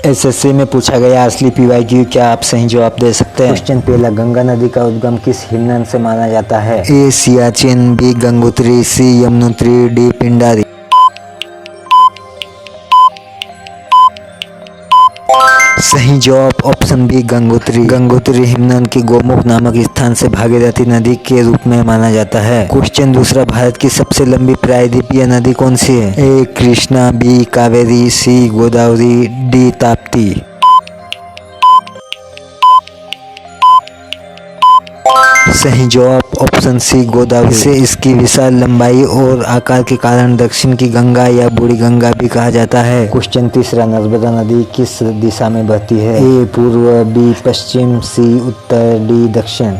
SSC में पूछा गया असली पीवाईक्यू, क्या आप सही जवाब दे सकते हैं? क्वेश्चन पहला, गंगा नदी का उद्गम किस हिमनद से माना जाता है? ए सियाचिन, बी गंगोत्री, सी यमुनोत्री, डी पिंडारी। सही जवाब ऑप्शन बी गंगोत्री। गंगोत्री हिमनद की गोमुख नामक स्थान से भागीरथी नदी के रूप में माना जाता है। क्वेश्चन दूसरा, भारत की सबसे लंबी प्रायद्वीपीय नदी कौन सी है? ए कृष्णा, बी कावेरी, सी गोदावरी, डी ताप्ती। सही जवाब ऑप्शन सी गोदावरी। इसे इसकी विशाल लंबाई और आकार के कारण दक्षिण की गंगा या बूढ़ी गंगा भी कहा जाता है। क्वेश्चन तीसरा, नर्मदा नदी किस दिशा में बहती है? ए पूर्व, बी पश्चिम, सी उत्तर, डी दक्षिण।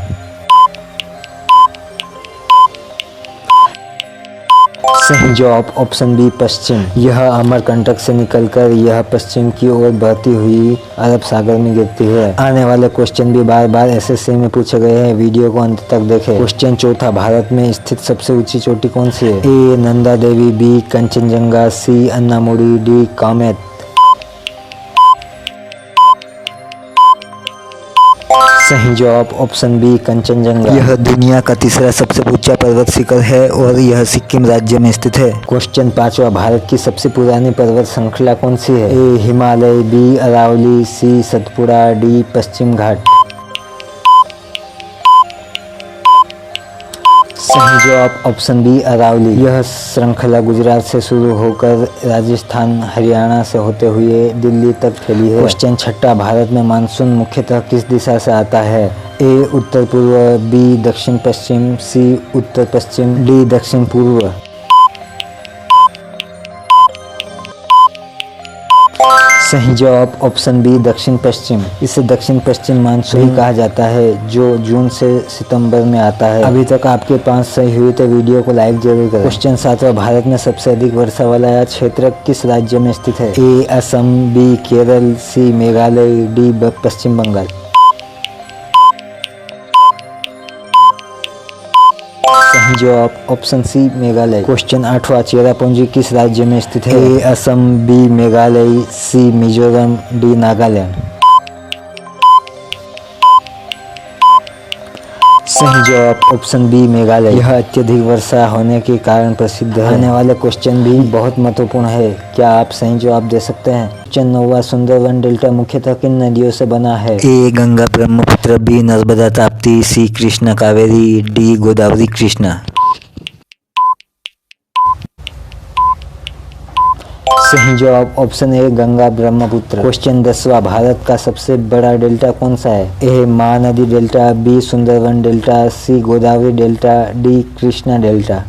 सही जवाब ऑप्शन बी पश्चिम। यह अमरकंटक से निकलकर यह पश्चिम की ओर बहती हुई अरब सागर में गिरती है। आने वाले क्वेश्चन भी बार बार एसएससी में पूछे गए हैं, वीडियो को अंत तक देखें। क्वेश्चन चौथा, भारत में स्थित सबसे ऊंची चोटी कौन सी है? ए नंदा देवी, बी कंचनजंगा, सी अन्नामुडी, डी कामेत। सही जवाब ऑप्शन बी कंचनजंगा। यह दुनिया का तीसरा सबसे ऊंचा पर्वत शिखर है और यह सिक्किम राज्य में स्थित है। क्वेश्चन पांचवा, भारत की सबसे पुरानी पर्वत श्रृंखला कौन सी है? ए हिमालय, बी अरावली, सी सतपुड़ा, डी पश्चिम घाट। सही जवाब ऑप्शन बी अरावली। यह श्रृंखला गुजरात से शुरू होकर राजस्थान, हरियाणा से होते हुए दिल्ली तक फैली है। क्वेश्चन छठा, भारत में मानसून मुख्यतः किस दिशा से आता है? ए उत्तर पूर्व, बी दक्षिण पश्चिम, सी उत्तर पश्चिम, डी दक्षिण पूर्व। सही जवाब ऑप्शन बी दक्षिण पश्चिम। इसे दक्षिण पश्चिम मानसून कहा जाता है जो जून से सितंबर में आता है। अभी तक आपके 5 सही हुई तो वीडियो को लाइक जरूर करें। क्वेश्चन सातवां, भारत में सबसे अधिक वर्षा वाला क्षेत्र किस राज्य में स्थित है? ए असम, बी केरल, सी मेघालय, डी पश्चिम बंगाल। सही जवाब ऑप्शन सी मेघालय। क्वेश्चन आठवां, चेरापूंजी किस राज्य में स्थित है? ए असम, बी मेघालय, सी मिजोरम, डी नागालैंड। सही जवाब ऑप्शन बी मेघालय। यह अत्यधिक वर्षा होने के कारण प्रसिद्ध है। आने वाले क्वेश्चन भी बहुत महत्वपूर्ण है, क्या आप सही जवाब दे सकते हैं? क्वेश्चन नौवां, सुंदरवन डेल्टा मुख्यतः किन नदियों से बना है? A Ganga Brahmaputra, B Narmada Tapti, C Krishna Kaveri, D Godavari Krishna. सही जवाब option A Ganga Brahmaputra. Question 10वां, भारत का सबसे बड़ा डेल्टा कौन सा है? A Mahanadi delta, B Sundarban delta, C Godavari delta, D Krishna delta.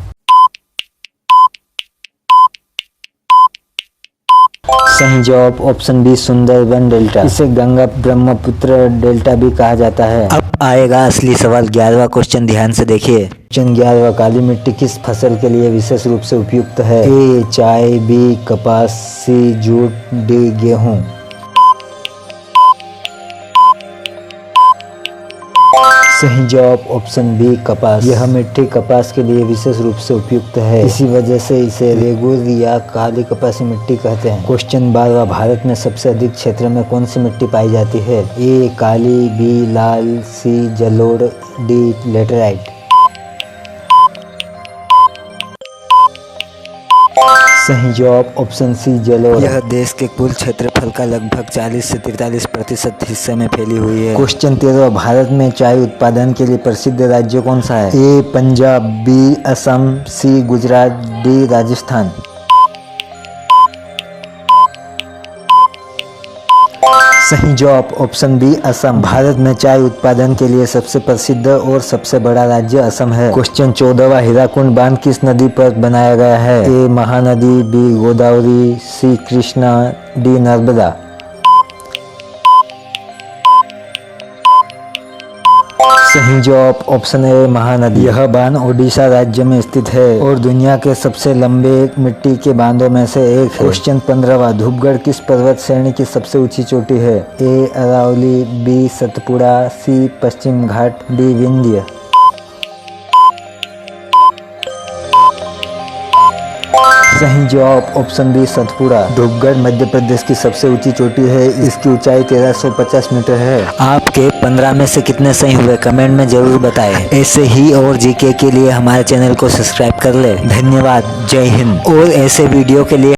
सही जवाब ऑप्शन बी सुंदरवन डेल्टा। इसे गंगा ब्रह्मपुत्र डेल्टा भी कहा जाता है। अब आएगा असली सवाल, 11वां क्वेश्चन, ध्यान से देखिए। क्वेश्चन 11वां, काली मिट्टी किस फसल के लिए विशेष रूप से उपयुक्त है? ए चाय, बी कपास, सी जूट, डी गेहूं। सही जवाब ऑप्शन बी कपास। यह मिट्टी कपास के लिए विशेष रूप से उपयुक्त है, इसी वजह से इसे रेगुर या काली कपासी मिट्टी कहते हैं। क्वेश्चन 12, भारत में सबसे अधिक क्षेत्र में कौन सी मिट्टी पाई जाती है? ए काली, बी लाल, सी जलोढ़, डी लेटराइट। सही जवाब ऑप्शन सी जलोढ़। यह देश के कुल क्षेत्रफल का लगभग 40 से 43% हिस्से में फैली हुई है। क्वेश्चन 13, भारत में चाय उत्पादन के लिए प्रसिद्ध राज्य कौन सा है? ए पंजाब, बी असम, सी गुजरात, डी राजस्थान। सही जवाब ऑप्शन बी असम। भारत में चाय उत्पादन के लिए सबसे प्रसिद्ध और सबसे बड़ा राज्य असम है। क्वेश्चन 14, हीराकुंड बांध किस नदी पर बनाया गया है? A Mahanadi, B Godavari, C Krishna, D Narmada. सही जवाब ऑप्शन ए महानदी। यह बांध ओडिशा राज्य में स्थित है और दुनिया के सबसे लंबे मिट्टी के बांधों में से एक है। क्वेश्चन 15, धूपगढ़ किस पर्वत श्रेणी की सबसे ऊंची चोटी है? ए अरावली, बी सतपुड़ा, सी पश्चिम घाट, डी विंध्य। सही जवाब ऑप्शन बी सतपुड़ा। धूपगढ़ मध्य प्रदेश की सबसे ऊंची चोटी है। इसकी ऊंचाई 1350 मीटर है। आपके 15 में से कितने सही हुए कमेंट में जरूर बताएं। ऐसे ही और जीके के लिए हमारे चैनल को सब्सक्राइब कर ले। धन्यवाद। जय हिंद। और ऐसे वीडियो के लिए